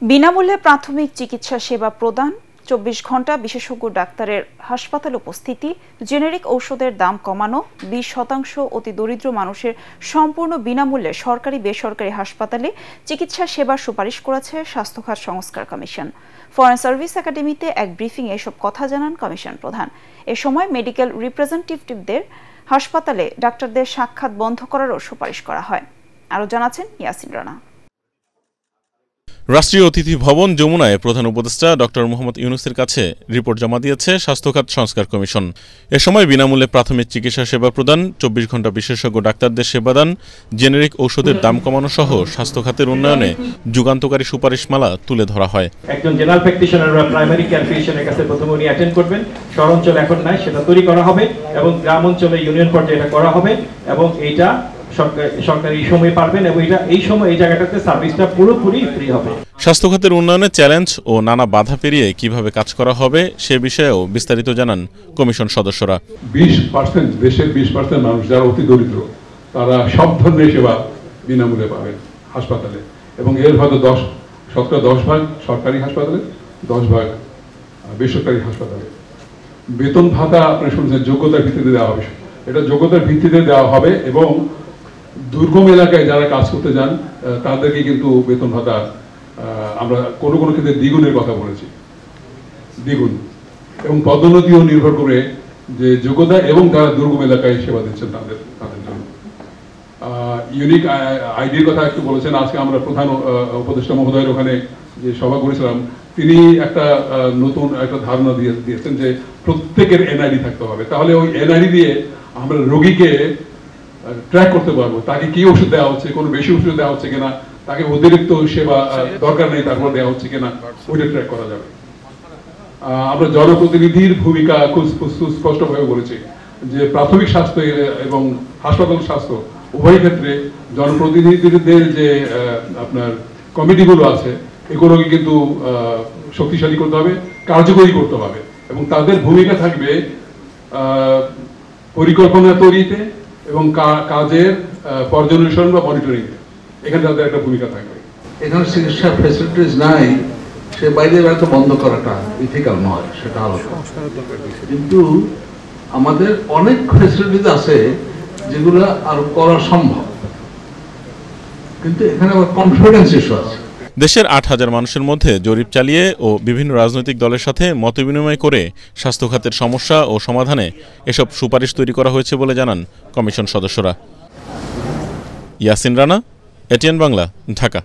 বিনামূল্যে প্রাথমিক চিকিৎসা সেবা প্রদান, 24 ঘন্টা বিশেষজ্ঞ ডাক্তারের হাসপাতাল উপস্থিতি, জেনেরিক ঔষধের দাম কমানো, 20% অতি দরিদ্র মানুষের সম্পূর্ণ বিনামূল্যে সরকারি বেসরকারি হাসপাতালে চিকিৎসা সেবার সুপারিশ করেছে স্বাস্থ্য খাত সংস্কার কমিশন। ফরেন সার্ভিস একাডেমিতে এক ব্রিফিংয়ে এসব কথা জানান কমিশন প্রধান। এ সময় মেডিকেল রিপ্রেজেন্টেটিভদের হাসপাতালে ডাক্তারদের সাক্ষাৎ বন্ধ করারও সুপারিশ করা হয়। আরও জানাচ্ছেন ইয়াসিন রানা। রাষ্ট্রীয় অতিথি ভবন যমুনায় প্রধান উপদেষ্টা ডক্টর মোহাম্মদ ইউনূসের কাছে রিপোর্ট জমা দিয়েছে স্বাস্থ্য খাত সংস্কার কমিশন। এ সময় বিনামূল্যে প্রাথমিক চিকিৎসা সেবা প্রদান, 24 ঘন্টা বিশেষজ্ঞ ডাক্তারদের সেবাদান, জেনেরিক ঔষধের দাম কমানো সহ স্বাস্থ্য খাতের উন্নয়নে যুগান্তকারী সুপারিশমালা তুলে ধরা হয়। একজন জেনারেল প্র্যাকটিশনার বা প্রাইমারি কেয়ার ফিজিশিয়ানের কাছে প্রথমে উনি অ্যাটেন্ড করবেন। শহর অঞ্চলে এখন নাই, সেটা তৈরি করা হবে এবং গ্রাম অঞ্চলে ইউনিয়ন পর্যায়ে এটা করা হবে এবং এইটা সরকারি সময় পারবেন এবং এই সময় এই জায়গাটাতে সার্ভিসটা পুরোপুরি ফ্রি হবে। স্বাস্থ্য খাতের উন্নয়নে চ্যালেঞ্জ ও নানা বাধা পেরিয়ে কিভাবে কাজ করা হবে সে বিষয়েও বিস্তারিত জানান কমিশন সদস্যরা। 20% দেশের 20% মানুষ যারা অতি দরিদ্র তারা সব ধরনের সেবা বিনামূল্যে পাবেন হাসপাতালে এবং এর হয়তো 10% সরকারি হাসপাতালে, 10% বেসরকারি হাসপাতালে। বেতন ভাতা আপনি শুনছেন যোগ্যতার ভিত্তিতে দেওয়া হবে, এটা যোগ্যতার ভিত্তিতে দেওয়া হবে এবং দুর্গম এলাকায় যারা কাজ করতে যান তাদেরকে কিন্তু বেতন ভাতা আমরা কোনো কোনো ক্ষেত্রে দ্বিগুণের কথা বলেছি, দ্বিগুণ, এবং পদোন্নতিও নির্ভর করে যে যোগ্যতা এবং যারা দুর্গম এলাকায় সেবা দিচ্ছেন তাদের জন্য। ইউনিক আইডির কথা একটু বলেছেন। আজকে আমরা প্রধান উপদেষ্টা মহোদয়ের ওখানে যে সভা করেছিলাম, তিনি একটা নতুন একটা ধারণা দিয়েছেন যে প্রত্যেকের এনআইডি থাকতে হবে। তাহলে ওই এনআইডি দিয়ে আমরা রোগীকে ট্র্যাক করতে পারবো, তাকে কি ওষুধ দেওয়া হচ্ছে, কোনো বেশি ওষুধ দেওয়া হচ্ছে কিনা, তাকে অতিরিক্ত সেবা দরকার নেই তারপর দেওয়া হচ্ছে কিনা, ওইটা ট্র্যাক করা যাবে। আমরা জনপ্রতিনিধির ভূমিকা খুব স্পষ্টভাবে বলেছি যে প্রাথমিক স্বাস্থ্য এবং হাসপাতাল স্বাস্থ্য উভয় ক্ষেত্রে জনপ্রতিনিধিদের যে আপনার কমিটিগুলো আছে এগুলোকে কিন্তু শক্তিশালী করতে হবে, কার্যকরী করতে হবে এবং তাদের ভূমিকা থাকবে পরিকল্পনা তৈরিতে এবং কাজের পর্যবেক্ষণ বা মনিটরিং, এখানে তাদের একটা ভূমিকা থাকবে। এখানে চিকিৎসা ফ্যাসিলিটিস নাই, সে বাইরে হয়তো বন্ধ করাটা ইথিক্যাল নয়, সেটা আলাদা। কিন্তু আমাদের অনেক ফ্যাসিলিটিস আছে যেগুলো আর করা সম্ভব, কিন্তু এখানে আবার কনফিডেন্স ইস্যু আছে। দেশের 8,000 মানুষের মধ্যে জরিপ চালিয়ে ও বিভিন্ন রাজনৈতিক দলের সাথে মতবিনিময় করে স্বাস্থ্য খাতের সমস্যা ও সমাধানে এসব সুপারিশ তৈরি করা হয়েছে বলে জানান কমিশন সদস্যরা। ইয়াসিন রানা, এটিএন বাংলা, ঢাকা।